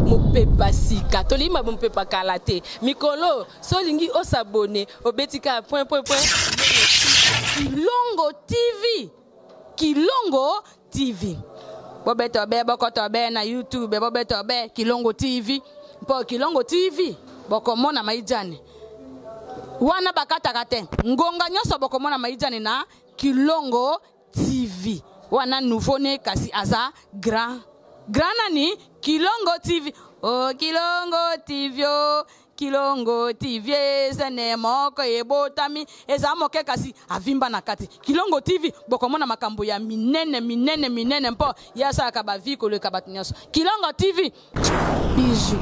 Mopepa sika tolima mopepa kalate mikolo solingi osabone obetika point Kilongo TV bobeto be bokoto be na YouTube bobeto be Kilongo TV po Kilongo TV bokomona maijane wana bakatakate ngonga nyoso bokomona maijane na Kilongo TV wana nouveau ne kasi aza grand nani Kilongo TV oh Kilongo TV oh Kilongo TV zene moko ebotami eza moke kasi avimba na kati Kilongo TV bokomona makambo ya minene mpo yasa akabaviko le kabatunyaso Kilongo TV bijou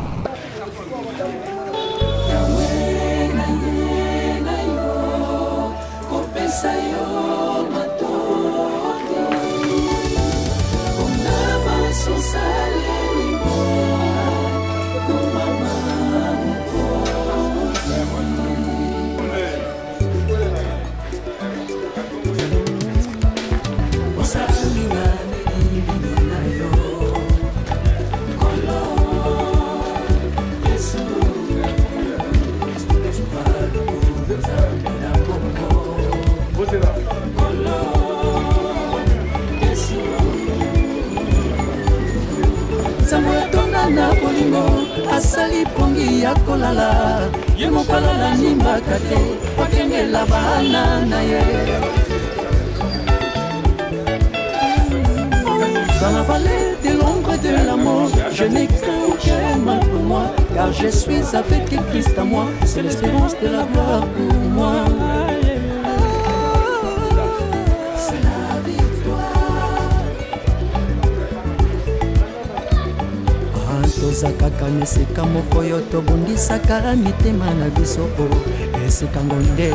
na bolingo asali pongi ya kolala ye mokala nimbaka te okengela bana na ye dans la vallée de l'ombre de la mort je n'ai qu'un mal pour moi car je suis avec Christ à moi c'est l'espérance de la gloire pour moi. Tozakaka neseka moko yo tobundisaka mitema na biso eseka ngonde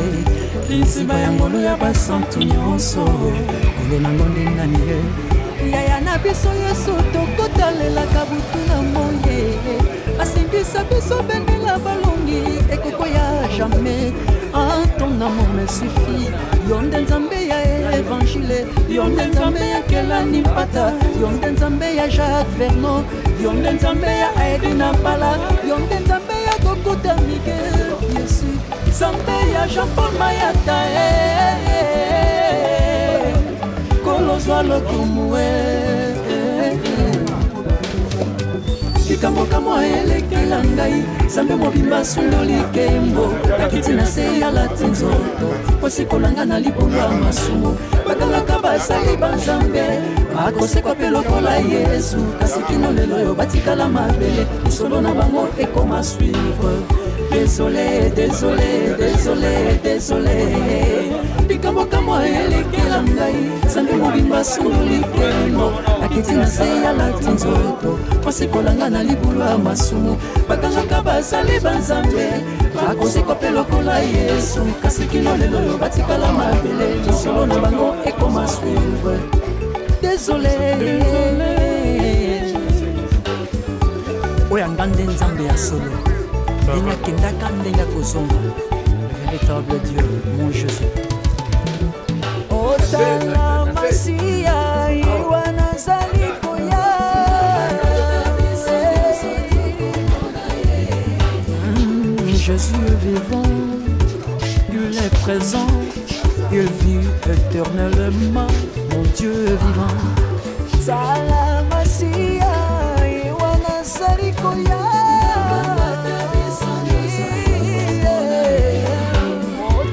liziba ya ngolo ya basantu nyonso kolo na ngonde nani ye yaya na biso yesu tokotalelaka butu na moye basimbisa biso bendela balongi ekoko ya jamais ton amour me suffit yonde nzambe ya évangile yonde nzambe ya kelani mpata yonde nzambe ya Jacques Vernon yonde nzambe ya Edina Pala yonde nzambe ya Kokuta Miguel Yesu nzambe ya Jean-Paul Mayata kolozwa lokumue likambo kamwa elekela ngai nzambe mobimba sundoli kembo nakiti na se ya lati nzoto posikolanga na libongo ya masumu bakangaka basali banzambe bakosekwa mpe lokola yesu kasi kino lelo oyo batikala mabele lisolo na bango ekoma suivre désolé likambo kamwa elekela ngai nzambe mobimba sundoli kembo nakiti na se ya lati nzoto posikolanga na libulu ya masumu bakangaka basali banzambe bakosekwa mpe lokola yesu kasi kino lelo oyo batikala mabele lisolo na bango ekoma suivre désolé oyo ngande nzambe ya solo ndenge akendaka ndenge akozonga véritable Dieu mon Jésus otala masiya iwana zali koya Jésus est vivant, il est présent, il vit éternellement, mon Dieu vivant. Salamasia, iwana sarikoya.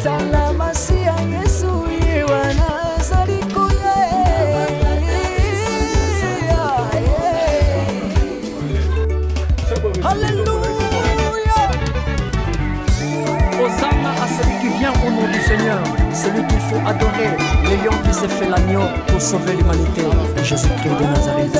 Salamasia, Yesu, iwana sarikoya. Alléluia. Hosanna à celui qui vient au nom du Seigneur, celui qu'il faut adorer, le lion qui s'est fait l'agneau pour sauver l'humanité, Jésus-Christ de Nazareth.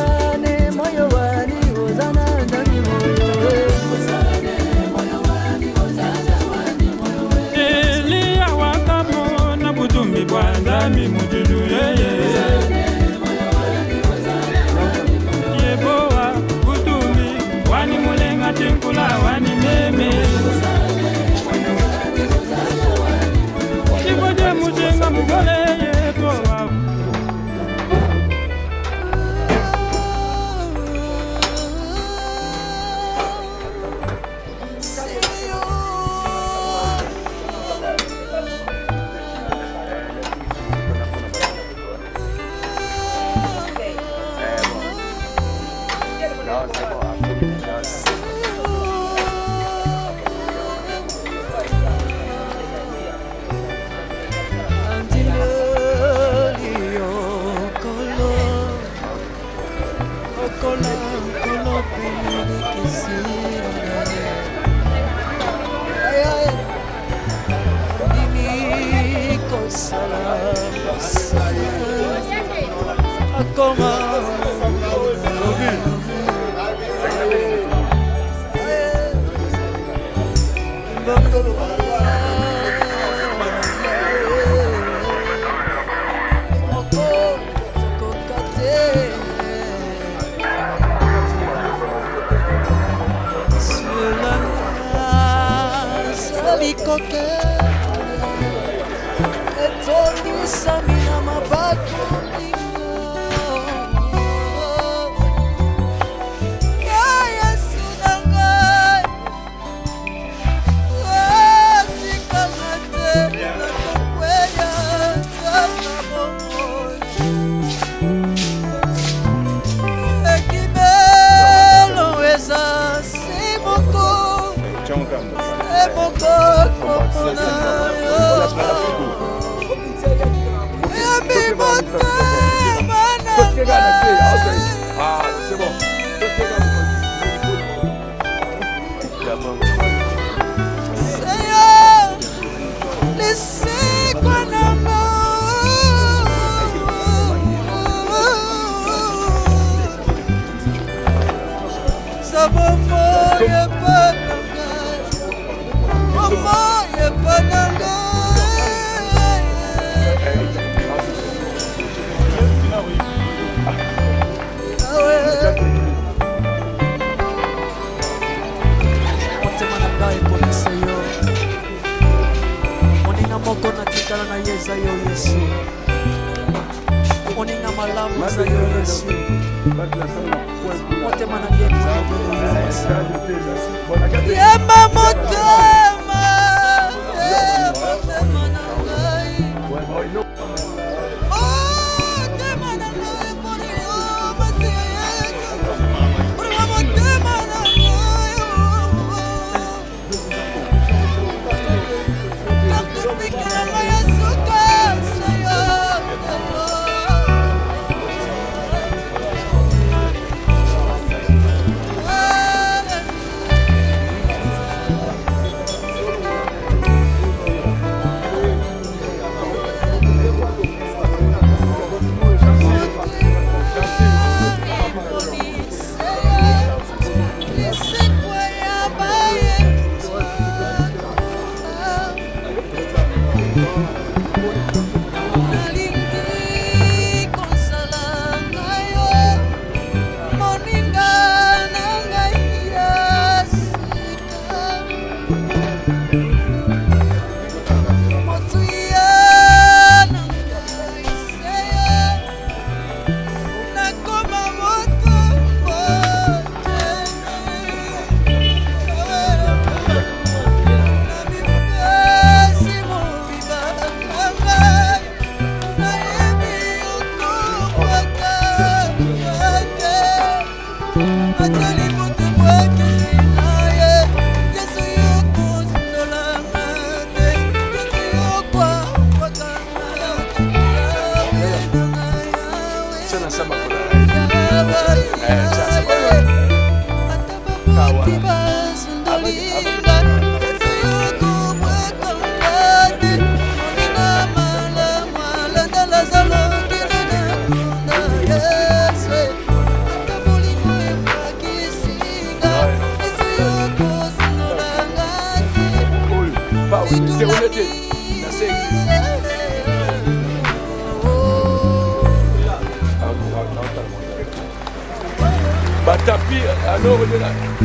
Batapi,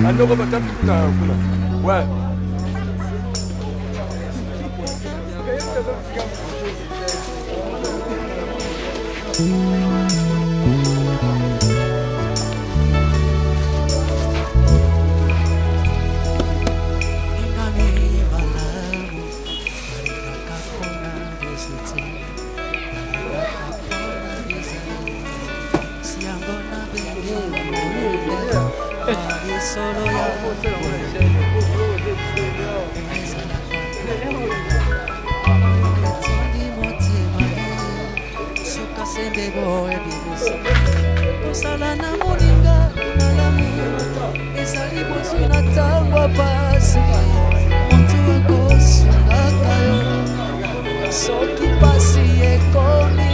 alors batapi kuna. Ouais. Yeah. Solo ya suka sembebo ebimisa kosala na moninga malamu ezali bozwi na ntango pasi motu akosungaka yo soki pasi ekomi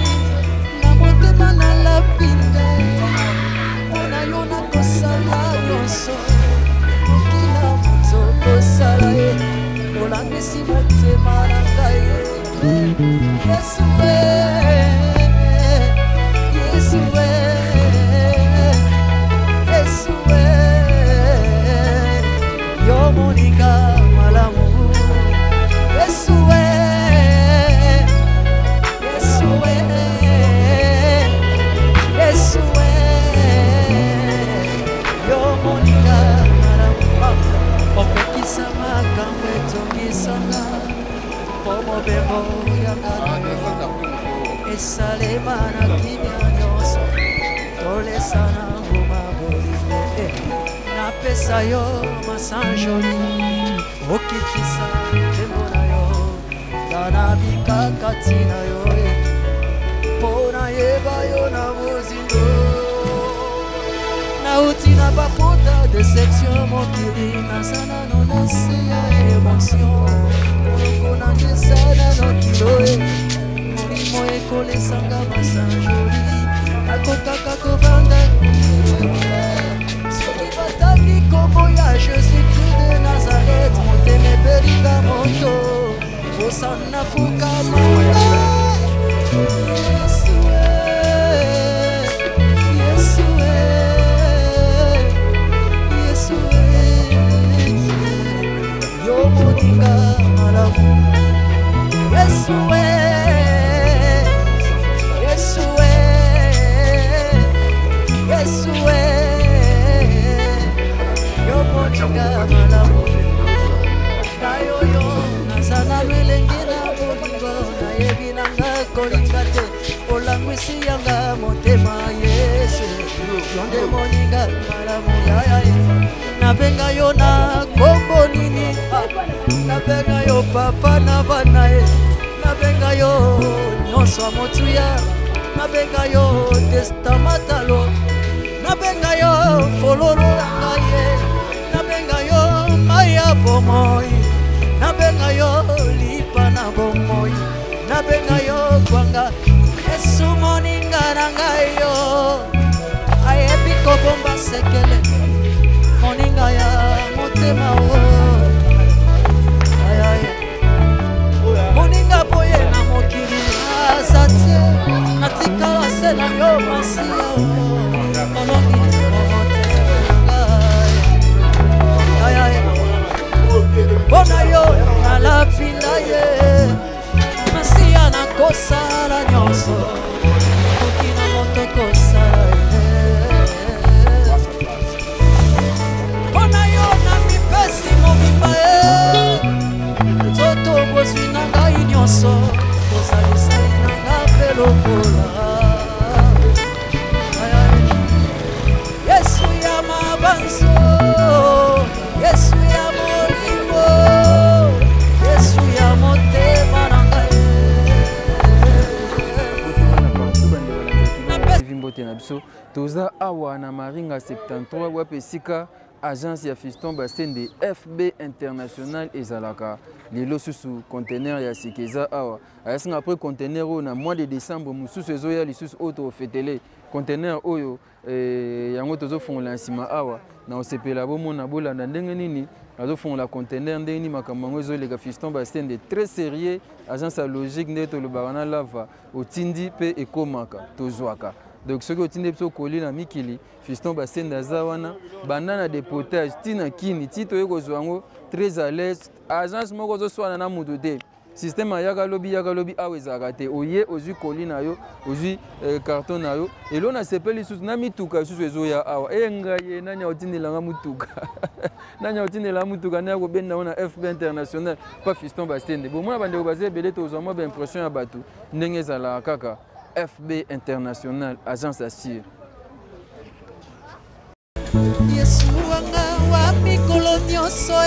na motema na lapinde mpona yo nakosala nyonso mokila moto kosala ye olangisi motema na ngai yesu yo moninga malamu Yesue yo moninga malamu opekisa makambo etongisanga po mobembo yanga esalema na kimia nyonso tolesana nguma bolingo napesa yo masanjoli okitisa tembo na yo dana bikakati na yo mpo nayeba yo na bozindo nauti na bapota deception mokili nazana nonesi ya émotion moloko nangesana nokilo molimo ekolesanga masanjoli akokaka kovanda soki batangi kombo ya jésus-christ de nazareth motema ebelinga moto osana fukama yo moninga malamu Yesue yo moninga malamu kayoyo nazana melenge na bolingo nayebi nanga kolinga te olangwisi yanga motema Yesu yo nde moninga malamu yayaye nabenga yo na kombo nini nabenga yo papa na bana ye nabenga yo nyonso ya motuya nabenga yo testamatalo nabenga yo fololo ya ngai ye nabenga yo maya bomoi nabenga yo lipa na bomoi nabenga yo kwanga Yesu moninga na ngai yo ayebi kobomba sekele moninga ya motema o ayaye moninga boye na mokili azate natikala se na yo masiya monoki motema ayaye bona yo nalapinda ye masiya nakosala nyonso moki na moto kosala pesi mobimba toto bozwi na ngai nyonso kozalisali na nga mpe lokola Yesu ya mabanzo Yesu ya molimo Yesu ya motema na ngai mbote na biso toza awa na Maringa 73 wapesika agence ya Fiston Basende FB International ezalaka lelo susu conteneur ya sikeza awa ayasinga après conteneur oyo na mois de décembre mususu ezoya lisusu oyo tofetele conteneur oyo yango tozofungola nsima awa na osepela bomona bolanda ndenge nini azofungola conteneur ndenge nini makambo yango ezoleka Fiston Basende très sérieux agence ya logique nde tolobaka na lava otindi mpe ekomaka tozwaka. Donc ce que tu n'es pas collé na mikili Fiston Basende aza wana banana dépotage tina kini tito yeko zwango très à l'aise agence moko zo swana na mutu te système yaka lobi awezaka te oye ozwi koli na yo ozwi carton na yo elo na sepeli susu na mituka susu ezoya awa engaye nanya otindelanga mutuka nanya otindela mutuka na ko benda na FB International pas Fiston Basende bon moi bande ko baze belé tozwa mo ba impression ya batu ndenge ezala kaka FB International, agence assure. Yesu wanga wa mikolo nyonso e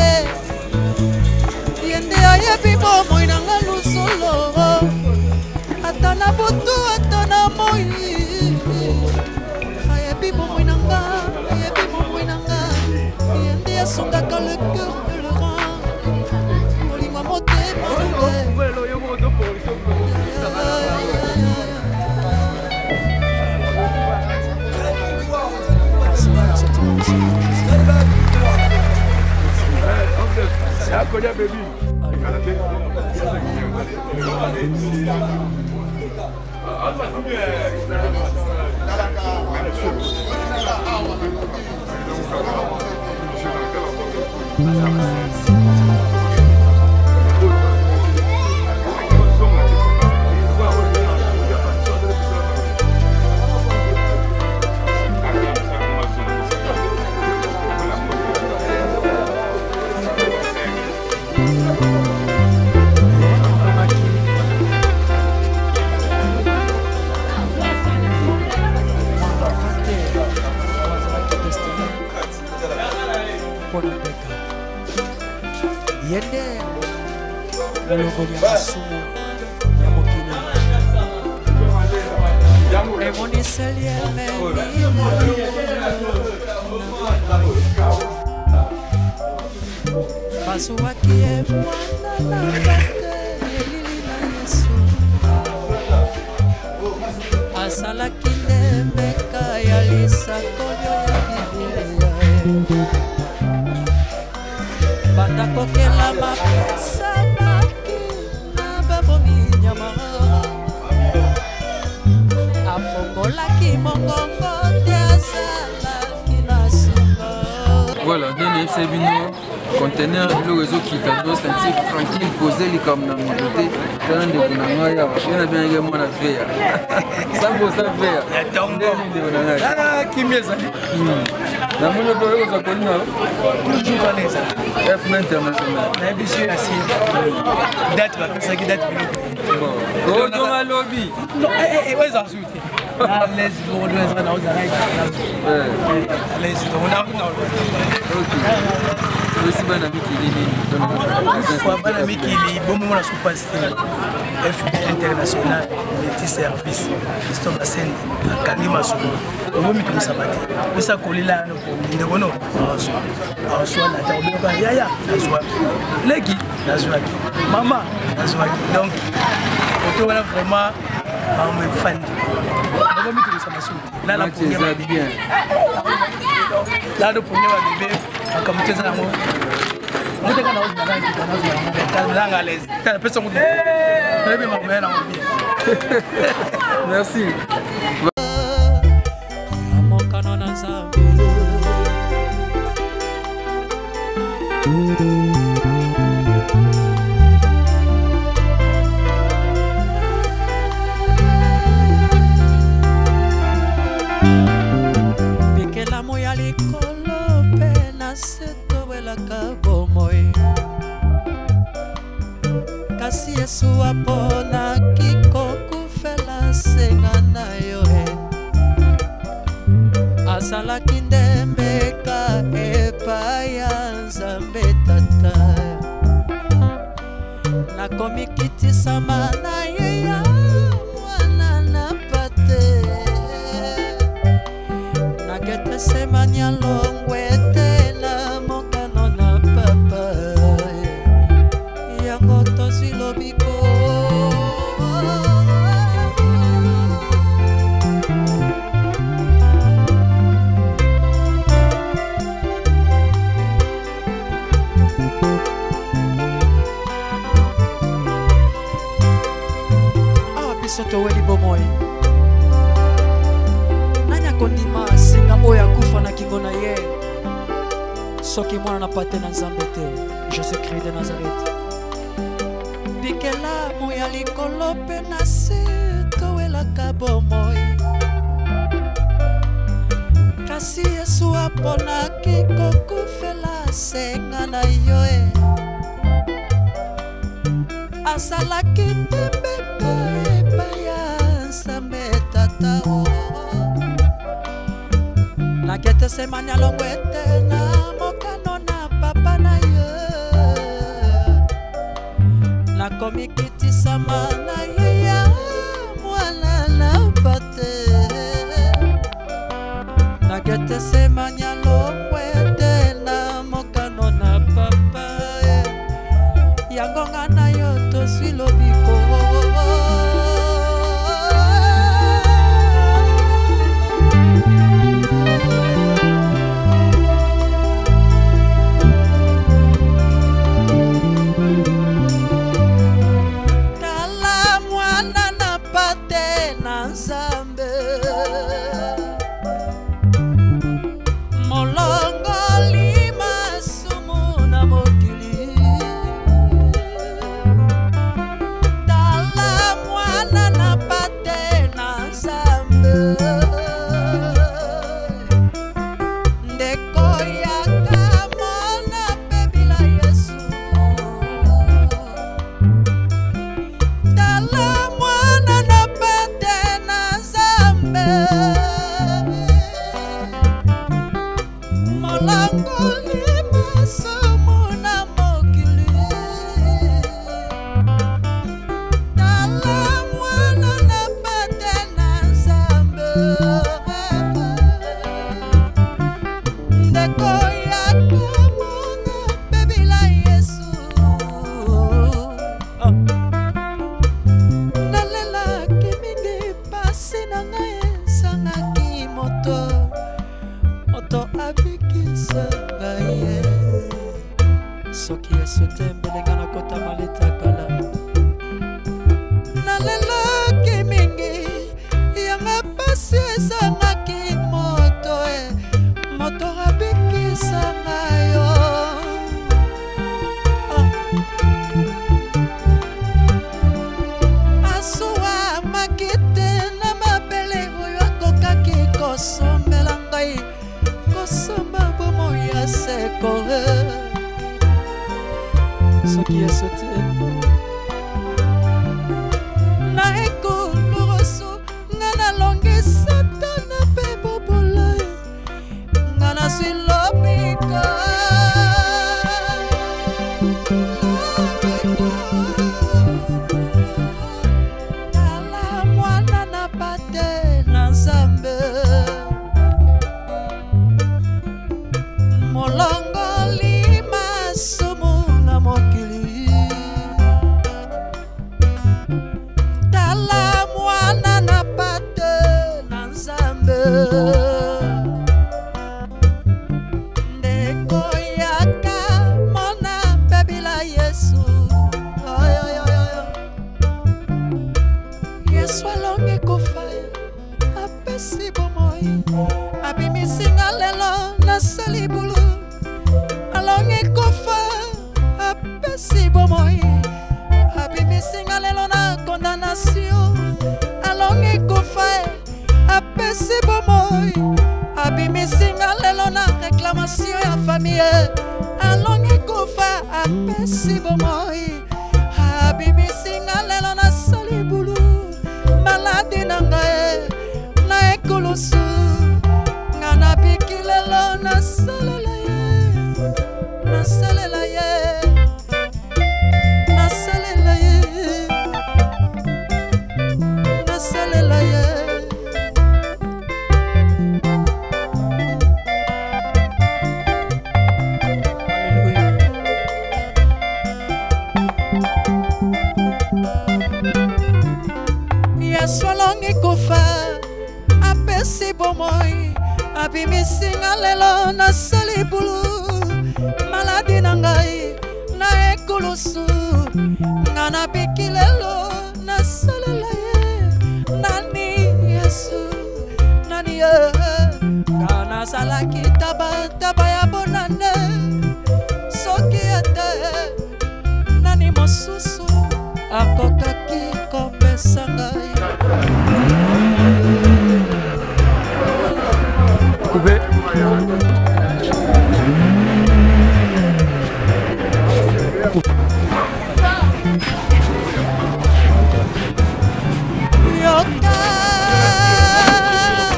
yende ayebi bomoi nanga lusolo ata na butu ata na moi ayebi bomoi nanga yende asungaka le cœur de le rang molingwa motema Akoya baby. yende molongoli ya masumu ya mokili emoniseli emeli bazuwaki ye mwana na bate elili na Yesu asalaki ndembeka ya lisakolio ya bibilia batakokela mapesa maki na babomi nyama afongolaki mongongo te azalaki na nsima. Voilà, Dene Sebino, conteneur le réseau qui t'a donné sentir tranquille, poser les comme dans mon côté, dans le Kunangaya, on a bien également la faire. Ça vaut ça faire. Ah, qui m'est ça? Dans mon auto, vous avez connu F international. Date, ça qui date. Oh, dans la lobby. Non, où est-ce que les jours de aussi bon ami qui est bon moment la superstar FB international multi-service Fiston Bassendi Kalima Sou au mito musabati bisa kolila no ndeko no aswa na taobe yaya azwa leki azwa mama azwa donc auto wala vraiment me fan au mito musabati là la première bien là le premier bébé akamcheza na moyo mtu kana uzi ndani kitanazo na ngale tena pesa mtu bébé mambo yana mbia. Merci. Bikela moya likolo pena seto wela kabomoi kasi Yesu apona kikokufela senga na yo azalaki ndembeka epai ya Nzambe Tata nakomi kitisama na ye ya mwana na pate naketesemanya longwe te na mokano na papa yango tozwi lobiko biso weli bomoi nanya kondima singa oyo akufa na kingo na ye soki mwana na pate na Nzambe te Jésus-Christ de Nazareth bikela moya likolo pe na se towelaka bomoi kasi Yesu aponaki kokufela senga na yo azalaki ndembeka epai ya Nzambe Tata nakete semanya longwete na mokano na papa na ye nakomi kitisama na ye ya mwana na pate nakete semanya longwete na mokano na papa yango ngana yo toswi lobiko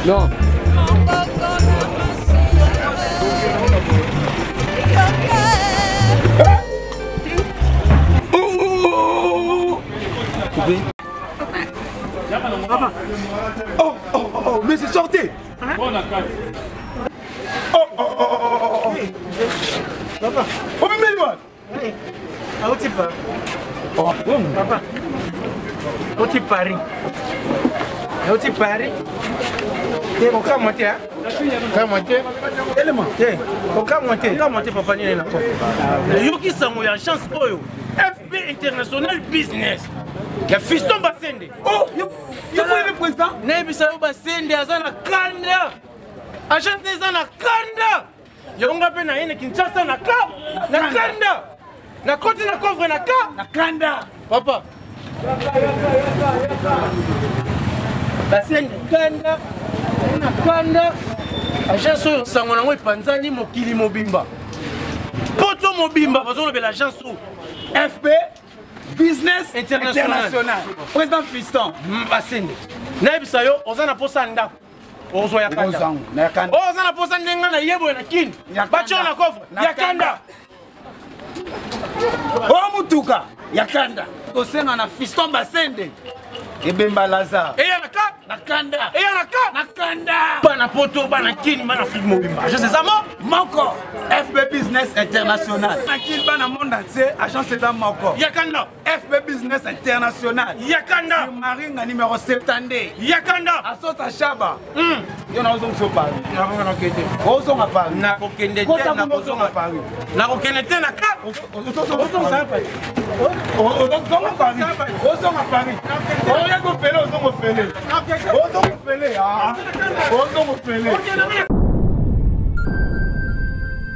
Non. Papa, oh mais moi. Ah où tu pars? Oh papa. Où tu paries? Où tu paries? T'es au cas monté hein? Cas monté. Élément. T'es au cas monté. Cas monté papa ni na coffre. Yo qui sango ya chance oyo. FB International Business. Ya Fiston Basende. Oh, yo le président. Nebisa yo Basende azana kanda. Agence nezana kanda. Yonga pe na yene Kinshasa na kanda. Na côté na coffre na kanda. Papa. Basende kanda. Na kanda. Agence oyo sango nango epanzani mokili mobimba. Poto mobimba bazolo be l'agence oyo. FB Business International. Président Fiston Basende. Nebisa yo ozana posa ndako. Ozo ya kanda. Ozana posa ndenga na yebo na kin. Bacho na coffre. Ya kanda. O mutuka ya kanda. Tosenga na Fiston Basende. Ebemba Lazare. Eya na kanda. Eya na kanda. Bana poto bana kin bana film mobimba. Je sais ça moko. FB Business International. Nakil bana monde entier agence c'est moko. Yakanda. FB Business International. Yakanda. Maringa numéro 70. Yakanda. Asota Shaba. Yo na ozong so Paris. Na ngana kete. Ozong a Paris. Na kokende te na ozong a Paris. Na kokende te na ka. Ozong sa Paris. Ozong a Paris. Ozong a Paris. Ozong a Paris.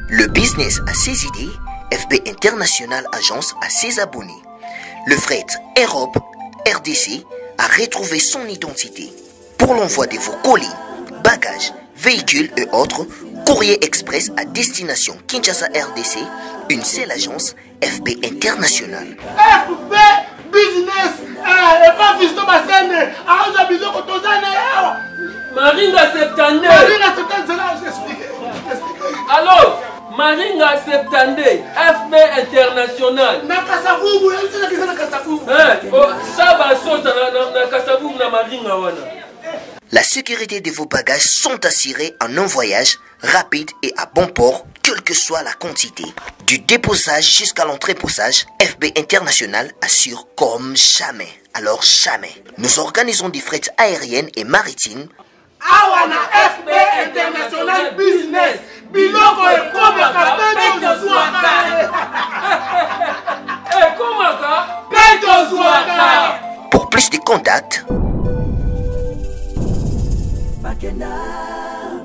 Le business a ses idées, FB International Agence a ses abonnés. Le fret Europe, RDC, a retrouvé son identité. Pour l'envoi de vos colis, bagages, véhicules et autres, courrier express à destination Kinshasa RDC, une seule agence, FB International. FB Business, et pas Fiston Basende, à Azabizo Kotozane. Maringa 72. Maringa 72, c'est là, j'explique. Alors, Maringa 72, FB International. Na Kasavubu, il y a une Kasavubu. Ça va sauter na Kasavubu na Maringa wana. La sécurité de vos bagages sont assurées en un voyage rapide et à bon port, quelle que soit la quantité. Du déposage jusqu'à l'entreposage, FB International assure comme jamais. Alors jamais. Nous organisons des frettes aériennes et maritimes. Awana FB International Business. Biloko et Komaka, Peto Zouaka. Komaka, Peto Zouaka. Pour plus de contacts,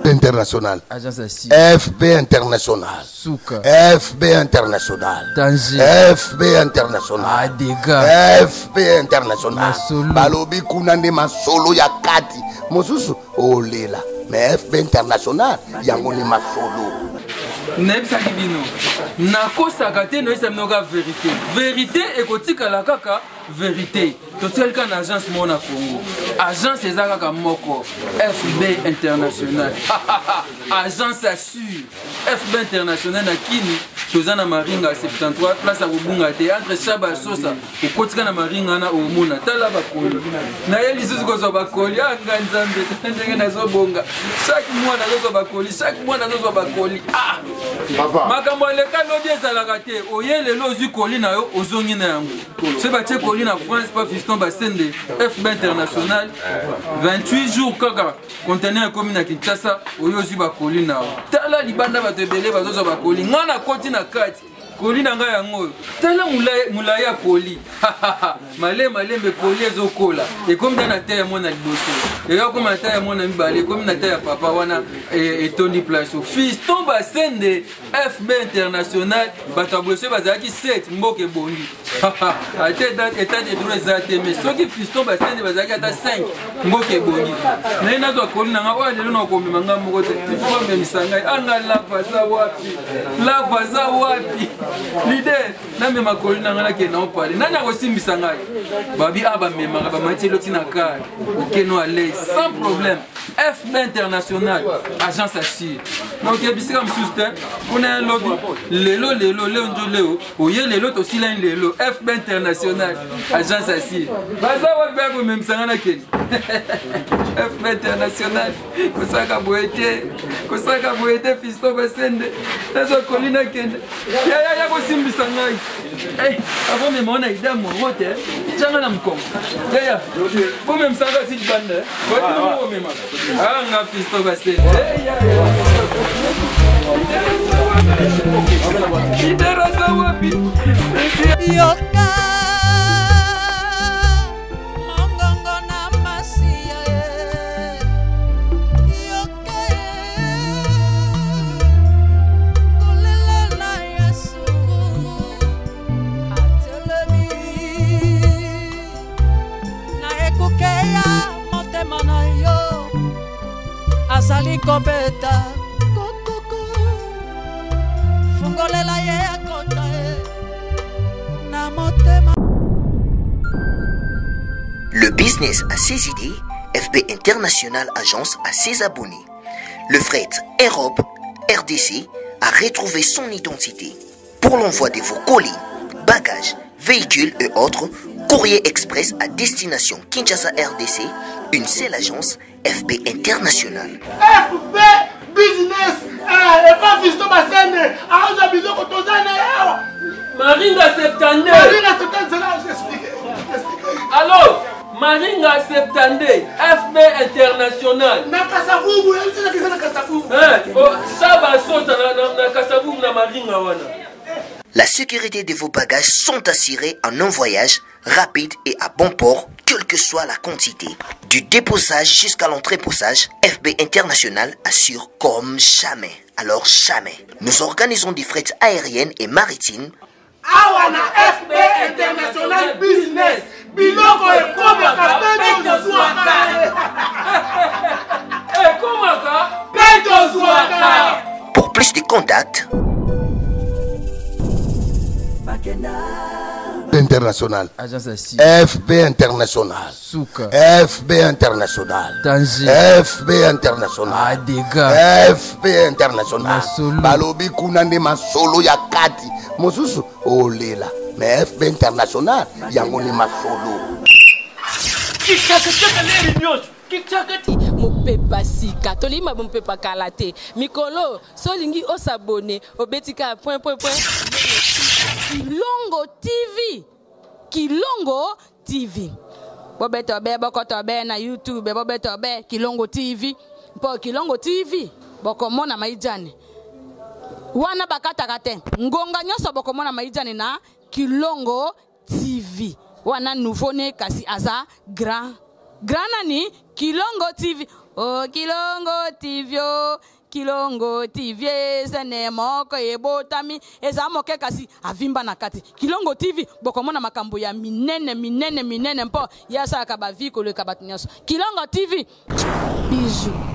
International. FB International. Souka. FB International. Danger. FB International. Adega. FB International. Masolo. Balobi kunande masolo ya kati. Mosusu olela. Mais FB International yango ni masolo. Nebisaki bino nakosaka te noyesaminoka vérité vérité ekotikala kaka vérité totikali kaka na agence moko na Congo agence eza kaka moko FB International agence assure FB International na kini toza na Maringa 73 place ya kobunga te entre Shaba Sosa okotika na Maringa na omona tala bakoli na ye lisusu kozwa bakoli anga nzambe ndenge nazobonga chaque mois nazozwa bakoli chaque mois nazozwa bakoli makambo aleka lobi ezalaka te oye lelo ozwi koli na yo ozongi na yango so batie koli na France pa Fiston Basende FB International 28 jours kaka conteneur ekomi na Kinshasa oyo ozwi bakoli na yo tala libanda bato ebele bazozwa bakoli nga na koti na kati koli na ngai yango oyo tala molai ya koli malembe koli ezokola ekomi ta na te ya mwana liboso ekakoma na te ya mwana mibale ekomi na te ya papa wana etondi place Fiston Basende FB International bato ya boso bazalaki 7 mboka ebongi ate etat de droit eza te mais soki Fiston Basende bazalaki ata 5 mboka ebongi naye nazwa koli na nga oyo lelo nakomema nga moko te ifo bamemisa ngai anga lava za wapi leader na makoli na ngana ke na opale nani akosimbisa ngai babi abamemaka bamati eloti na kare okeno à l'aise sans problème FB International agence assure donc ebisika mosusu te kuna ya lobi lelo njo leo oye lelo tosila lelo FB International agence asile baza wapi yako memsangana keni FB International kosaka boete Fiston Basende nazo kolina kende ya kosimbisa ngai avant me mona ida morote changa na mkongo ya bo memsanga ti bande bo mema nga Fiston Basende yoka mongongo na masia yoka kolela na Yesu atelemi na ekokeya motema na yo azali kobeta fungolela ye akota na motema. Le business a ses idées, FB International Agence a ses abonnés. Le fret Europe, RDC a retrouvé son identité. Pour l'envoi de vos colis, bagages, véhicules et autres, courrier express à destination Kinshasa RDC, une seule agence, FB International. FB Business et pas Fiston Basende. Alors j'ai besoin que tu Maringa Septande. Maringa Septande, c'est là où j'explique. Alors, Maringa Septande, FB International. Nakasavubu, elle dit que c'est Nakasavubu. La sécurité de vos bagages sont assurées en un voyage rapide et à bon port, quelle que soit la quantité. Du déposage jusqu'à l'entreposage, FB International assure comme jamais. Alors jamais. Nous organisons des frettes aériennes et maritimes. Awana FB International Business. Biloko et komaka peto zwaka. Pour plus de contacts, International. FB International. Souka. FB International. Danger. FB International. Dégâts. FB International. Masolo. Balobi kunande masolo ya kati. Mosusu olela. Mais FB International yangoni masolo. mopepa sika tolima mopepa kalate mikolo solingi osabone obetika point Kilongo TV bobeto be bokoto be na YouTube bobeto be Kilongo TV mpo Kilongo TV bokomona maijane wana bakataka te ngonga nyoso bokomona maijane na Kilongo TV wana nouveau ne kasi aza grand nani Kilongo TV oh Kilongo TV oh Kilongo TV zene moko ebotami eza moke kasi avimba na kati Kilongo TV bokomona makambo ya minene mpo yasa ka ba vi ko le ka batunyaso Kilongo TV bijou.